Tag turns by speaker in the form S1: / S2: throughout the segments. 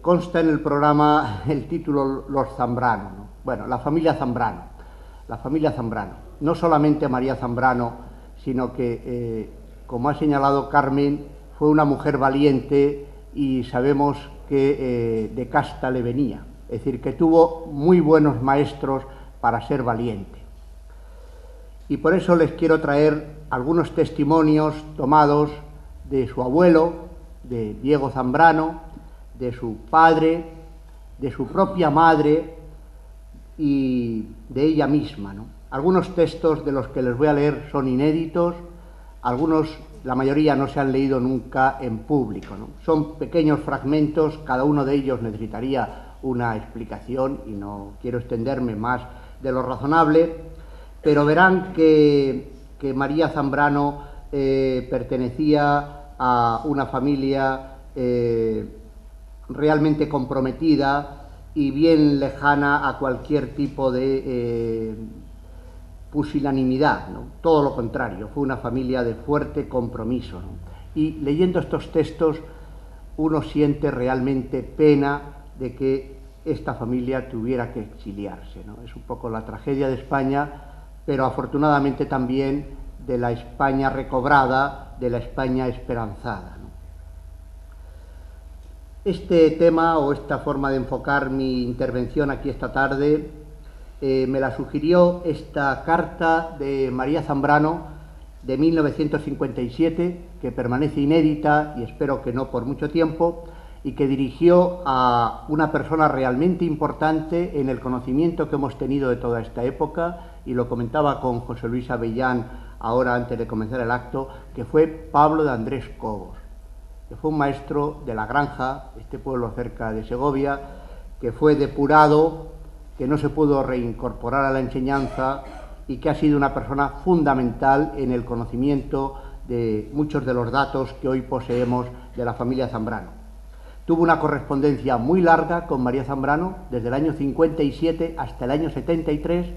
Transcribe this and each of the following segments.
S1: Consta en el programa el título Los Zambrano, ¿no? Bueno, la familia Zambrano. No solamente María Zambrano, sino que, como ha señalado Carmen, fue una mujer valiente y sabemos que de casta le venía. Es decir, que tuvo muy buenos maestros para ser valiente. Y por eso les quiero traer algunos testimonios tomados de su abuelo, de Diego Zambrano, de su padre, de su propia madre y de ella misma, ¿no? Algunos textos de los que les voy a leer son inéditos, algunos, la mayoría no se han leído nunca en público, ¿no? Son pequeños fragmentos, cada uno de ellos necesitaría una explicación y no quiero extenderme más de lo razonable, pero verán que María Zambrano pertenecía a una familia realmente comprometida y bien lejana a cualquier tipo de pusilanimidad, ¿no? Todo lo contrario, fue una familia de fuerte compromiso, ¿no? Y leyendo estos textos uno siente realmente pena de que esta familia tuviera que exiliarse, ¿no? Es un poco la tragedia de España, pero afortunadamente también de la España recobrada, de la España esperanzada, ¿no? Este tema o esta forma de enfocar mi intervención aquí esta tarde me la sugirió esta carta de María Zambrano de 1957, que permanece inédita y espero que no por mucho tiempo, y que dirigió a una persona realmente importante en el conocimiento que hemos tenido de toda esta época, y lo comentaba con José Luis Avellán ahora antes de comenzar el acto, que fue Pablo de Andrés Cobos, que fue un maestro de La Granja, este pueblo cerca de Segovia, que fue depurado, que no se pudo reincorporar a la enseñanza y que ha sido una persona fundamental en el conocimiento de muchos de los datos que hoy poseemos de la familia Zambrano. Tuvo una correspondencia muy larga con María Zambrano, desde el año 57 hasta el año 73,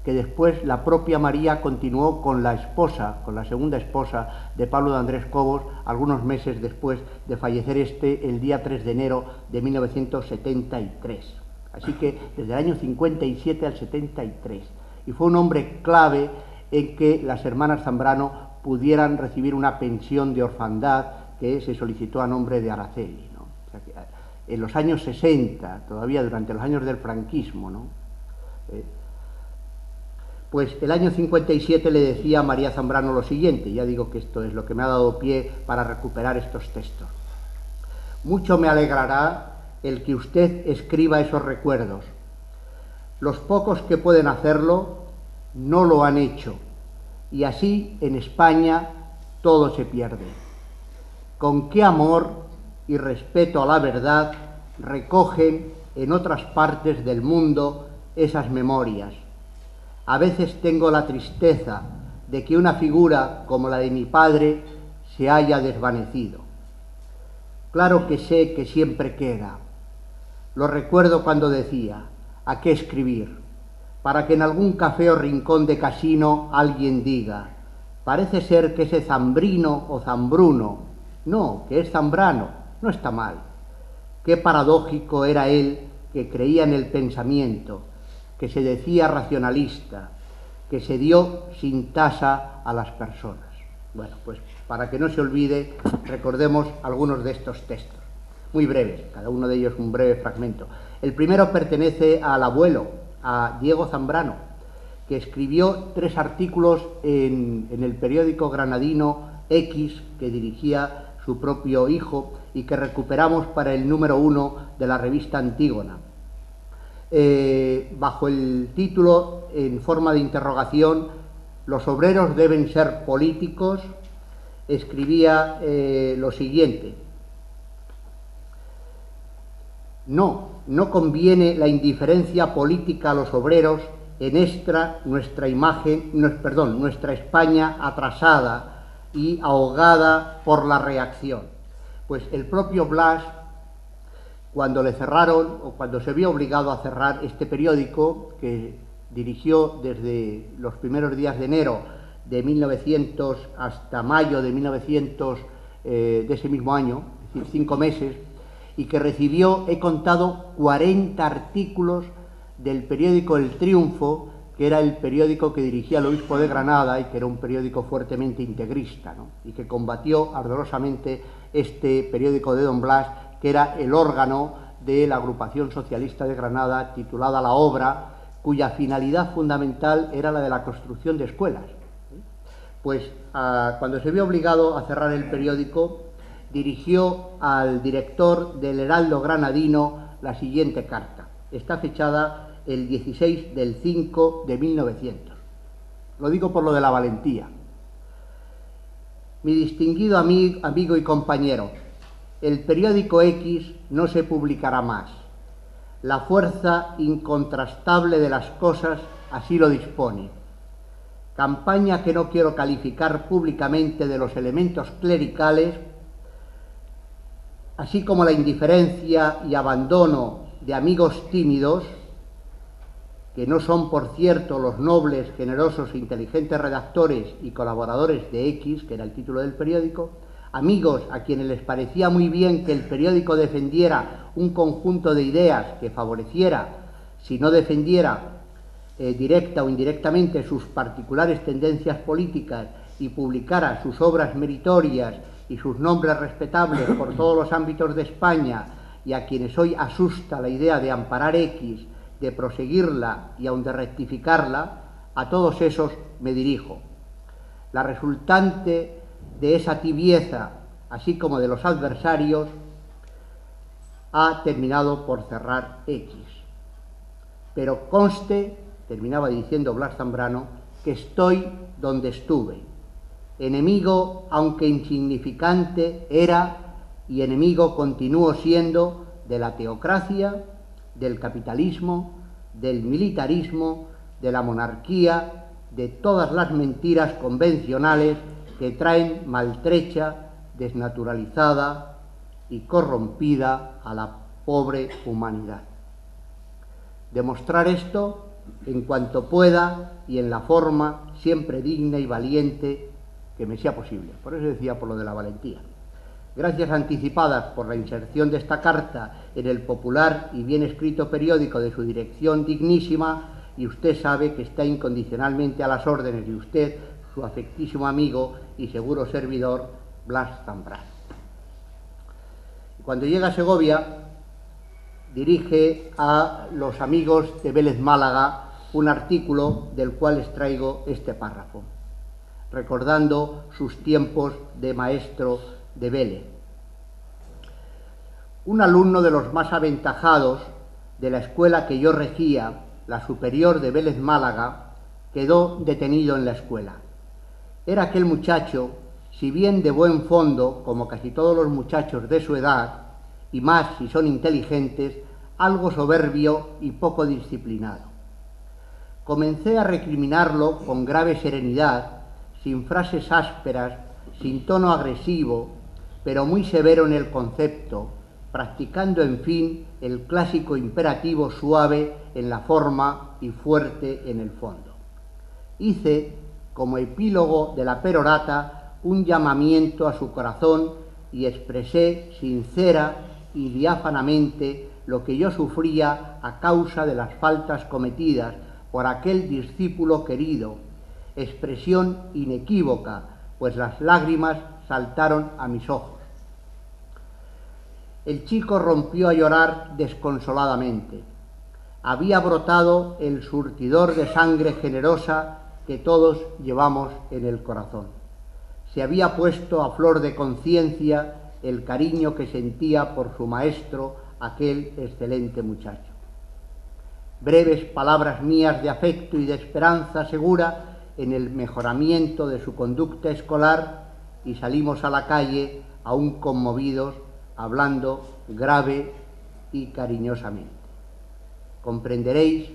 S1: que después la propia María continuó con la esposa, con la segunda esposa de Pablo de Andrés Cobos, algunos meses después de fallecer el día 3 de enero de 1973. Así que desde el año 57 al 73. Y fue un hombre clave en que las hermanas Zambrano pudieran recibir una pensión de orfandad que se solicitó a nombre de Araceli, ¿no? O sea que en los años 60, todavía durante los años del franquismo, ¿no? Pues el año 57 le decía a María Zambrano lo siguiente, ya digo que esto es lo que me ha dado pie para recuperar estos textos. Mucho me alegrará el que usted escriba esos recuerdos. Los pocos que pueden hacerlo no lo han hecho, y así en España todo se pierde. Con qué amor y respeto a la verdad recogen en otras partes del mundo esas memorias. A veces tengo la tristeza de que una figura como la de mi padre se haya desvanecido. Claro que sé que siempre queda. Lo recuerdo cuando decía, ¿a qué escribir? Para que en algún café o rincón de casino alguien diga, parece ser que ese Zambrino o Zambruno, no, que es Zambrano, no está mal. Qué paradójico era él que creía en el pensamiento, que se decía racionalista, que se dio sin tasa a las personas. Bueno, pues para que no se olvide, recordemos algunos de estos textos, muy breves, cada uno de ellos un breve fragmento. El primero pertenece al abuelo, a Diego Zambrano, que escribió 3 artículos en el periódico granadino X, que dirigía su propio hijo y que recuperamos para el número 1 de la revista Antígona. Bajo el título, en forma de interrogación, ¿los obreros deben ser políticos?, escribía lo siguiente: no conviene la indiferencia política a los obreros en nuestra España atrasada y ahogada por la reacción. Pues el propio Blas cuando le cerraron o cuando se vio obligado a cerrar este periódico que dirigió desde los primeros días de enero de 1900 hasta mayo de 1900 de ese mismo año, es decir, 5 meses, y que recibió, he contado, 40 artículos del periódico El Triunfo, que era el periódico que dirigía el obispo de Granada y que era un periódico fuertemente integrista, ¿no? Y que combatió ardorosamente este periódico de Don Blas, que era el órgano de la agrupación socialista de Granada, titulada La Obra, cuya finalidad fundamental era la de la construcción de escuelas. Pues cuando se vio obligado a cerrar el periódico, dirigió al director del Heraldo Granadino la siguiente carta. Está fechada el 16 del 5 de 1900. Lo digo por lo de la valentía. Mi distinguido amigo y compañero, el periódico X no se publicará más. La fuerza incontrastable de las cosas así lo dispone. Campaña que no quiero calificar públicamente de los elementos clericales, así como la indiferencia y abandono de amigos tímidos, que no son, por cierto, los nobles, generosos e inteligentes redactores y colaboradores de X, que era el título del periódico, amigos a quienes les parecía muy bien que el periódico defendiera un conjunto de ideas que favoreciera, si no defendiera directa o indirectamente, sus particulares tendencias políticas y publicara sus obras meritorias y sus nombres respetables por todos los ámbitos de España, y a quienes hoy asusta la idea de amparar X, de proseguirla y aun de rectificarla, a todos esos me dirijo. La resultante de esa tibieza, así como de los adversarios, ha terminado por cerrar X. Pero conste, terminaba diciendo Blas Zambrano, que estoy donde estuve. Enemigo, aunque insignificante, era y enemigo continúo siendo de la teocracia, del capitalismo, del militarismo, de la monarquía, de todas las mentiras convencionales que traen maltrecha, desnaturalizada y corrompida a la pobre humanidad. Demostrar esto en cuanto pueda y en la forma siempre digna y valiente que me sea posible. Por eso decía por lo de la valentía. Gracias anticipadas por la inserción de esta carta en el popular y bien escrito periódico de su dirección dignísima, y usted sabe que está incondicionalmente a las órdenes de usted, su afectísimo amigo y seguro servidor, Blas Zambrano. Cuando llega a Segovia, dirige a los amigos de Vélez Málaga un artículo del cual les traigo este párrafo, recordando sus tiempos de maestro de Vélez. Un alumno de los más aventajados de la escuela que yo regía, la superior de Vélez Málaga, quedó detenido en la escuela. Era aquel muchacho, si bien de buen fondo, como casi todos los muchachos de su edad, y más si son inteligentes, algo soberbio y poco disciplinado. Comencé a recriminarlo con grave serenidad, sin frases ásperas, sin tono agresivo, pero muy severo en el concepto, practicando en fin el clásico imperativo suave en la forma y fuerte en el fondo. Hice, como epílogo de la perorata, un llamamiento a su corazón y expresé sincera y diáfanamente lo que yo sufría a causa de las faltas cometidas por aquel discípulo querido, expresión inequívoca, pues las lágrimas saltaron a mis ojos. El chico rompió a llorar desconsoladamente. Había brotado el surtidor de sangre generosa que todos llevamos en el corazón. Se había puesto a flor de conciencia el cariño que sentía por su maestro, aquel excelente muchacho. Breves palabras mías de afecto y de esperanza segura en el mejoramiento de su conducta escolar, y salimos a la calle aún conmovidos, hablando grave y cariñosamente. Comprenderéis,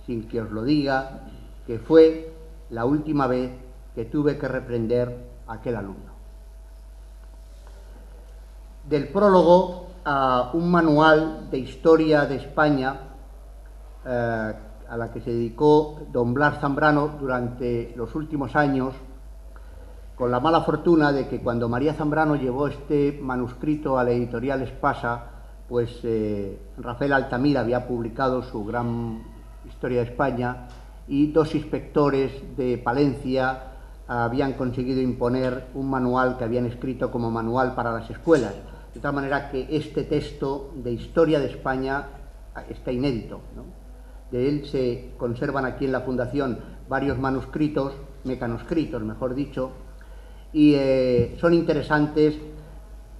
S1: sin que os lo diga, que fue la última vez que tuve que reprender a aquel alumno. Del prólogo a un manual de historia de España a la que se dedicó don Blas Zambrano durante los últimos años, con la mala fortuna de que cuando María Zambrano llevó este manuscrito a la editorial Espasa, pues Rafael Altamira había publicado su gran historia de España y dos inspectores de Palencia habían conseguido imponer un manual que habían escrito como manual para las escuelas, de tal manera que este texto de historia de España está inédito, ¿no? De él se conservan aquí en la Fundación varios manuscritos, mecanoscritos, mejor dicho, y son interesantes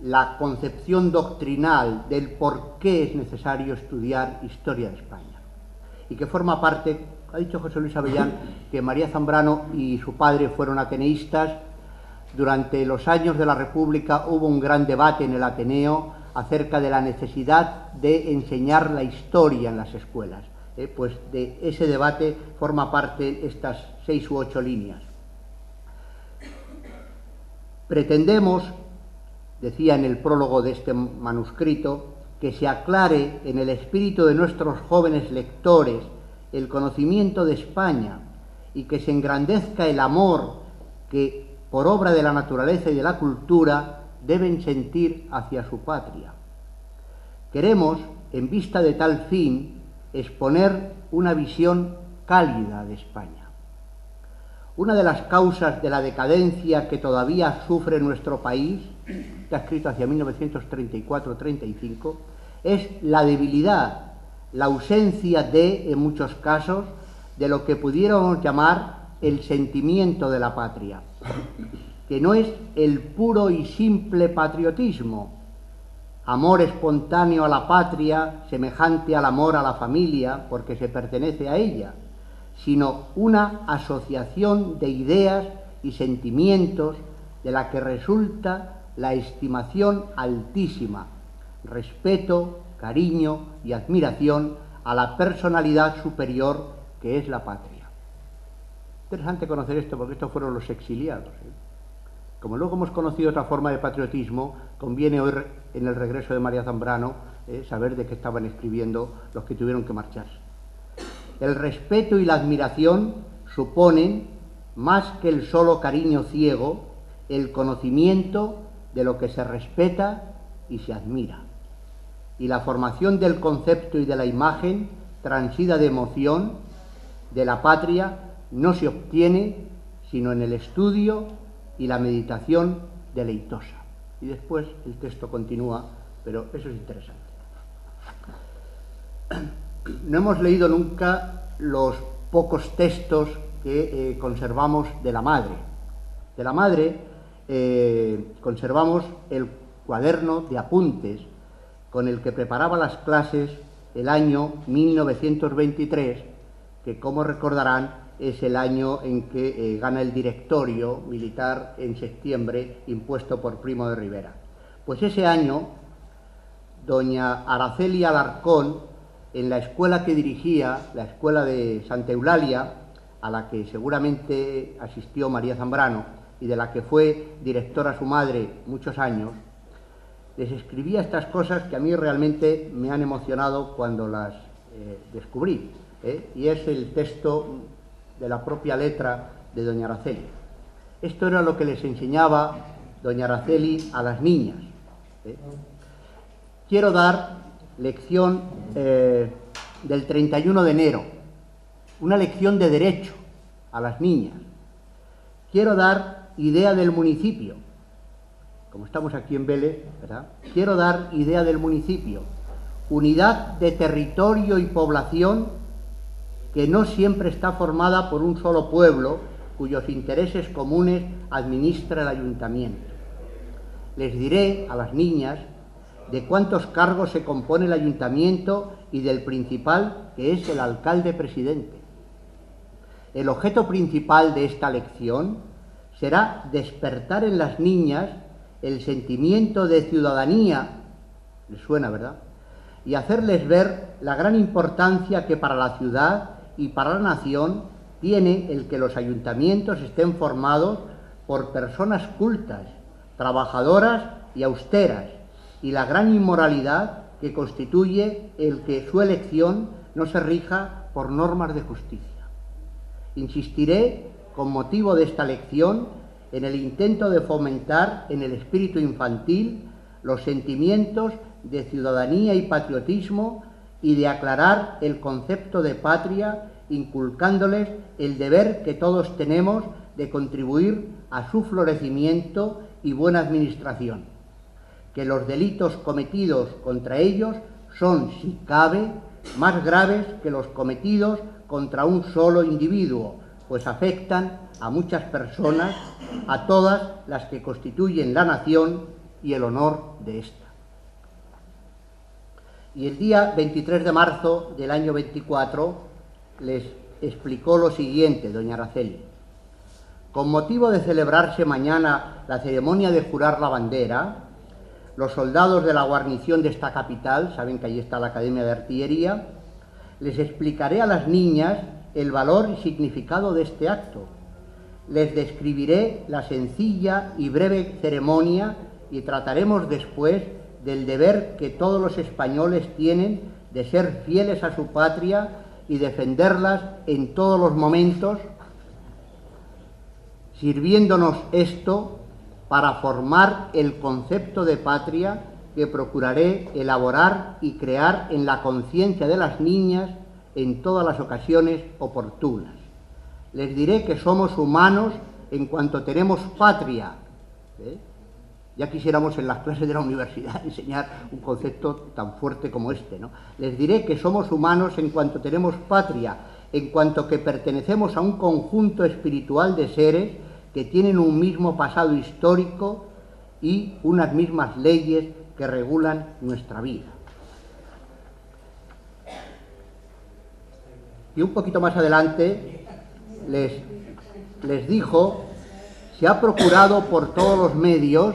S1: la concepción doctrinal del por qué es necesario estudiar historia de España, y que forma parte, ha dicho José Luis Avellán, que María Zambrano y su padre fueron ateneístas. Durante los años de la República hubo un gran debate en el Ateneo acerca de la necesidad de enseñar la historia en las escuelas. Pues de ese debate forma parte estas 6 u 8 líneas. Pretendemos, decía en el prólogo de este manuscrito, que se aclare en el espíritu de nuestros jóvenes lectores el conocimiento de España y que se engrandezca el amor que, por obra de la naturaleza y de la cultura, deben sentir hacia su patria. Queremos, en vista de tal fin, exponer una visión cálida de España. Una de las causas de la decadencia que todavía sufre nuestro país, está escrito hacia 1934-35, es la debilidad, la ausencia de, en muchos casos, de lo que pudiéramos llamar el sentimiento de la patria, que no es el puro y simple patriotismo, amor espontáneo a la patria, semejante al amor a la familia, porque se pertenece a ella, sino una asociación de ideas y sentimientos de la que resulta la estimación altísima, respeto, cariño y admiración a la personalidad superior que es la patria. Interesante conocer esto, porque estos fueron los exiliados. Como luego hemos conocido otra forma de patriotismo, conviene hoy, en el regreso de María Zambrano, saber de qué estaban escribiendo los que tuvieron que marcharse. El respeto y la admiración suponen, más que el solo cariño ciego, el conocimiento de lo que se respeta y se admira. Y la formación del concepto y de la imagen, transida de emoción, de la patria, no se obtiene sino en el estudio y la meditación deleitosa. Y después el texto continúa, pero eso es interesante. No hemos leído nunca los pocos textos que conservamos de la madre. De la madre conservamos el cuaderno de apuntes con el que preparaba las clases el año 1923, que, como recordarán, es el año en que gana el directorio militar en septiembre, impuesto por Primo de Rivera. Pues ese año, doña Araceli Alarcón, en la escuela que dirigía, la escuela de Santa Eulalia, a la que seguramente asistió María Zambrano y de la que fue directora su madre muchos años, les escribía estas cosas que a mí realmente me han emocionado cuando las descubrí, y es el texto de la propia letra de doña Araceli. Esto era lo que les enseñaba doña Araceli a las niñas. Quiero dar lección del 31 de enero, una lección de derecho a las niñas. Quiero dar idea del municipio, como estamos aquí en Vélez, ¿verdad? Quiero dar idea del municipio, unidad de territorio y población que no siempre está formada por un solo pueblo cuyos intereses comunes administra el ayuntamiento. Les diré a las niñas de cuántos cargos se compone el ayuntamiento y del principal, que es el alcalde presidente. El objeto principal de esta lección será despertar en las niñas el sentimiento de ciudadanía, les suena, ¿verdad?, y hacerles ver la gran importancia que para la ciudad y para la nación tiene el que los ayuntamientos estén formados por personas cultas, trabajadoras y austeras, y la gran inmoralidad que constituye el que su elección no se rija por normas de justicia. Insistiré, con motivo de esta lección, en el intento de fomentar en el espíritu infantil los sentimientos de ciudadanía y patriotismo y de aclarar el concepto de patria, inculcándoles el deber que todos tenemos de contribuir a su florecimiento y buena administración, que los delitos cometidos contra ellos son, si cabe, más graves que los cometidos contra un solo individuo, pues afectan a muchas personas, a todas las que constituyen la nación y el honor de ésta. Y el día 23 de marzo del año 24 les explicó lo siguiente, doña Araceli. Con motivo de celebrarse mañana la ceremonia de jurar la bandera, los soldados de la guarnición de esta capital, saben que allí está la Academia de Artillería, les explicaré a las niñas el valor y significado de este acto. Les describiré la sencilla y breve ceremonia y trataremos después del deber que todos los españoles tienen de ser fieles a su patria y defenderlas en todos los momentos, sirviéndonos esto para formar el concepto de patria que procuraré elaborar y crear en la conciencia de las niñas en todas las ocasiones oportunas. Les diré que somos humanos en cuanto tenemos patria. Ya quisiéramos en las clases de la universidad enseñar un concepto tan fuerte como este, ¿no? Les diré que somos humanos en cuanto tenemos patria, en cuanto que pertenecemos a un conjunto espiritual de seres que tienen un mismo pasado histórico y unas mismas leyes que regulan nuestra vida. Y un poquito más adelante les dijo, se ha procurado por todos los medios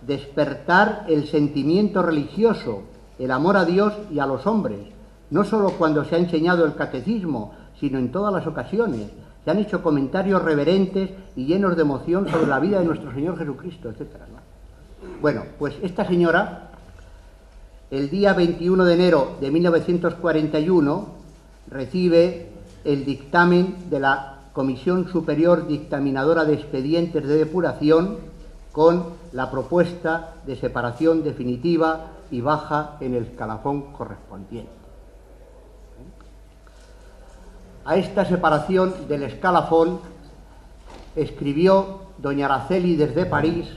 S1: despertar el sentimiento religioso, el amor a Dios y a los hombres, no solo cuando se ha enseñado el catecismo, sino en todas las ocasiones. Se han hecho comentarios reverentes y llenos de emoción sobre la vida de nuestro Señor Jesucristo, etc., ¿no? Bueno, pues esta señora, el día 21 de enero de 1941, recibe el dictamen de la Comisión Superior Dictaminadora de Expedientes de Depuración con la propuesta de separación definitiva y baja en el escalafón correspondiente. A esta separación del escalafón escribió doña Araceli desde París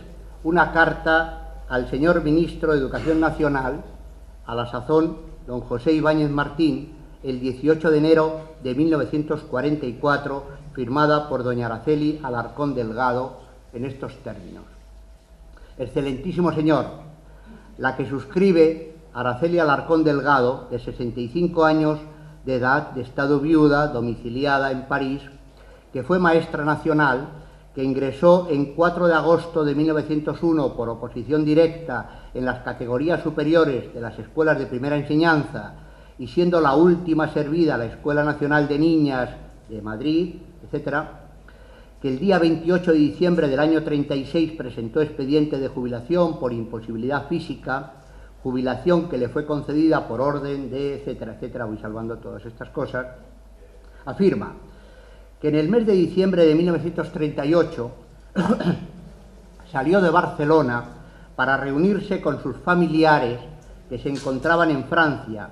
S1: una carta al señor ministro de Educación Nacional, a la sazón don José Ibáñez Martín, el 18 de enero de 1944, firmada por doña Araceli Alarcón Delgado en estos términos. Excelentísimo señor, la que suscribe Araceli Alarcón Delgado, de 65 años de edad, de estado viuda, domiciliada en París, que fue maestra nacional, que ingresó en 4 de agosto de 1901 por oposición directa en las categorías superiores de las escuelas de primera enseñanza y siendo la última servida a la Escuela Nacional de Niñas de Madrid, etc., que el día 28 de diciembre del año 36 presentó expediente de jubilación por imposibilidad física, jubilación que le fue concedida por orden de, etcétera, etcétera, voy salvando todas estas cosas, afirma que en el mes de diciembre de 1938 salió de Barcelona para reunirse con sus familiares que se encontraban en Francia,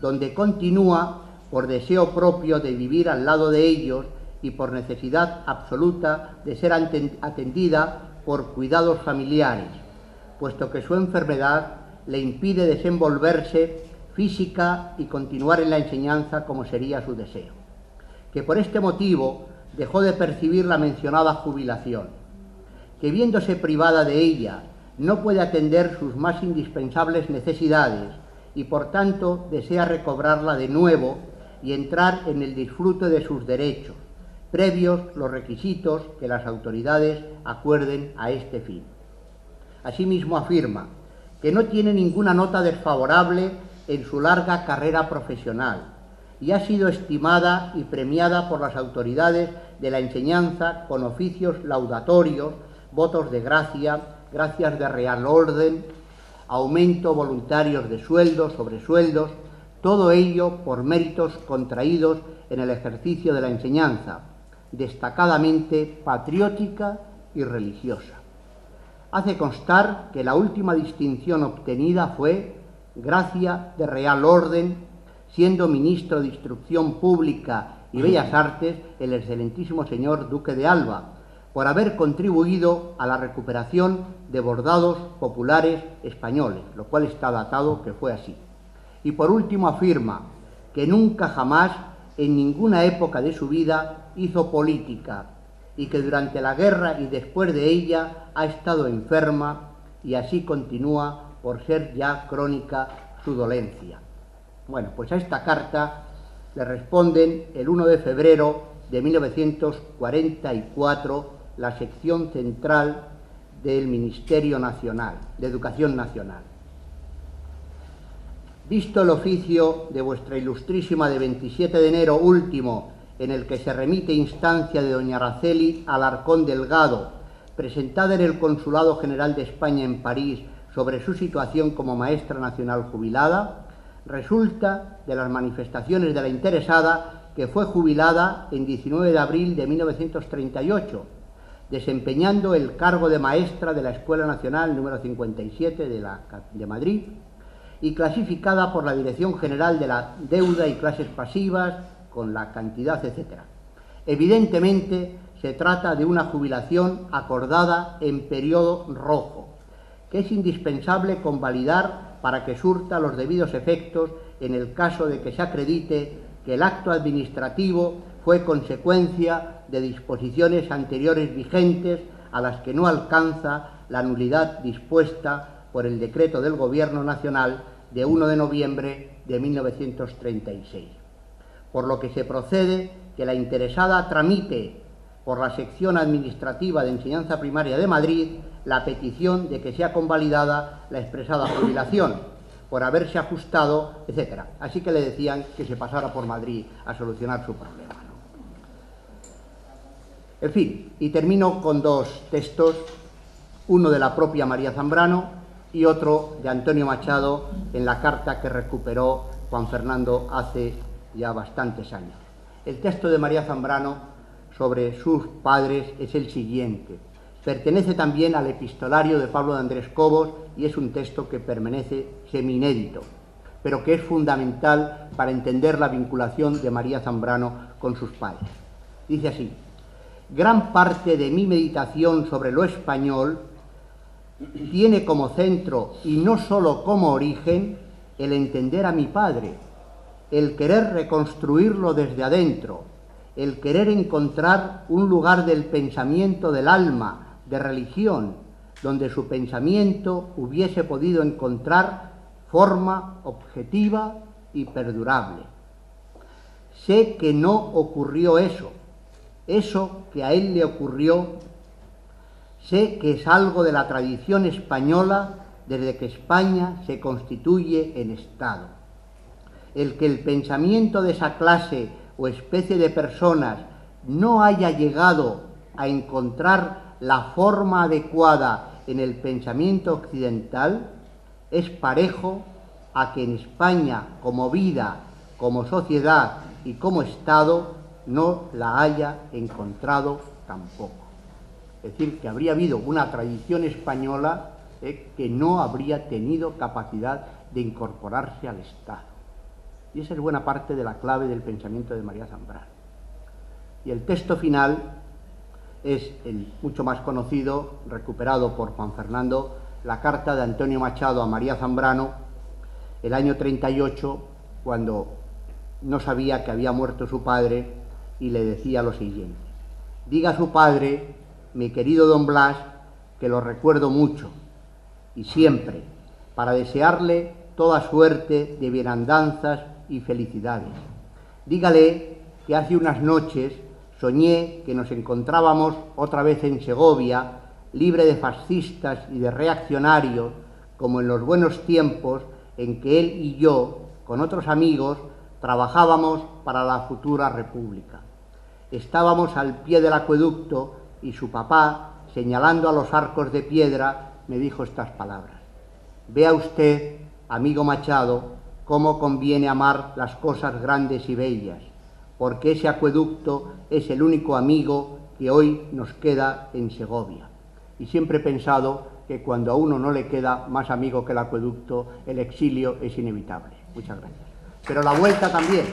S1: donde continúa por deseo propio de vivir al lado de ellos y por necesidad absoluta de ser atendida por cuidados familiares, puesto que su enfermedad le impide desenvolverse física y continuar en la enseñanza como sería su deseo, que por este motivo dejó de percibir la mencionada jubilación, que viéndose privada de ella no puede atender sus más indispensables necesidades y por tanto desea recobrarla de nuevo y entrar en el disfrute de sus derechos, previos los requisitos que las autoridades acuerden a este fin. Asimismo afirma que no tiene ninguna nota desfavorable en su larga carrera profesional y ha sido estimada y premiada por las autoridades de la enseñanza con oficios laudatorios, votos de gracia, gracias de real orden, aumento voluntarios de sueldos, sobresueldos, todo ello por méritos contraídos en el ejercicio de la enseñanza, destacadamente patriótica y religiosa. Hace constar que la última distinción obtenida fue gracia de Real Orden, siendo ministro de Instrucción Pública y Bellas Artes el excelentísimo señor Duque de Alba, por haber contribuido a la recuperación de bordados populares españoles, lo cual está datado que fue así. Y por último afirma que nunca jamás, en ninguna época de su vida, hizo política, y que durante la guerra y después de ella ha estado enferma, y así continúa por ser ya crónica su dolencia. Bueno, pues a esta carta le responden el 1 de febrero de 1944 la sección central del Ministerio Nacional, de Educación Nacional. Visto el oficio de vuestra ilustrísima de 27 de enero último, en el que se remite instancia de doña Araceli Alarcón Delgado, presentada en el Consulado General de España en París sobre su situación como maestra nacional jubilada, resulta de las manifestaciones de la interesada que fue jubilada en 19 de abril de 1938, desempeñando el cargo de maestra de la Escuela Nacional número 57 de Madrid y clasificada por la Dirección General de la Deuda y Clases Pasivas con la cantidad, etc. Evidentemente se trata de una jubilación acordada en periodo rojo, que es indispensable convalidar para que surta los debidos efectos en el caso de que se acredite que el acto administrativo fue consecuencia de disposiciones anteriores vigentes a las que no alcanza la nulidad dispuesta por el decreto del Gobierno Nacional de 1 de noviembre de 1936. Por lo que se procede que la interesada tramite por la sección administrativa de enseñanza primaria de Madrid la petición de que sea convalidada la expresada jubilación, por haberse ajustado, etc. Así que le decían que se pasara por Madrid a solucionar su problema, ¿no? En fin, y termino con dos textos, uno de la propia María Zambrano y otro de Antonio Machado en la carta que recuperó Juan Fernando hace ya bastantes años. El texto de María Zambrano sobre sus padres es el siguiente. Pertenece también al epistolario de Pablo de Andrés Cobos y es un texto que permanece semiinédito, pero que es fundamental para entender la vinculación de María Zambrano con sus padres. Dice así: gran parte de mi meditación sobre lo español tiene como centro, y no sólo como origen, el entender a mi padre, el querer reconstruirlo desde adentro, el querer encontrar un lugar del pensamiento del alma, de religión, donde su pensamiento hubiese podido encontrar forma objetiva y perdurable. Sé que no ocurrió eso que a él le ocurrió, sé que es algo de la tradición española desde que España se constituye en Estado. El que el pensamiento de esa clase o especie de personas no haya llegado a encontrar la forma adecuada en el pensamiento occidental es parejo a que en España, como vida, como sociedad y como Estado, no la haya encontrado tampoco. Es decir, que habría habido una tradición española que no habría tenido capacidad de incorporarse al Estado. Y esa es buena parte de la clave del pensamiento de María Zambrano. Y el texto final es el mucho más conocido, recuperado por Juan Fernando, la carta de Antonio Machado a María Zambrano, el año 38, cuando no sabía que había muerto su padre, y le decía lo siguiente: diga a su padre, mi querido don Blas, que lo recuerdo mucho, y siempre, para desearle toda suerte de bienandanzas y felicidades. Dígale que hace unas noches soñé que nos encontrábamos otra vez en Segovia, libre de fascistas y de reaccionarios, como en los buenos tiempos en que él y yo, con otros amigos, trabajábamos para la futura república. Estábamos al pie del acueducto y su papá, señalando a los arcos de piedra, me dijo estas palabras: Vea usted, amigo Machado, cómo conviene amar las cosas grandes y bellas, porque ese acueducto es el único amigo que hoy nos queda en Segovia. Y siempre he pensado que cuando a uno no le queda más amigo que el acueducto, el exilio es inevitable. Muchas gracias. Pero la vuelta también.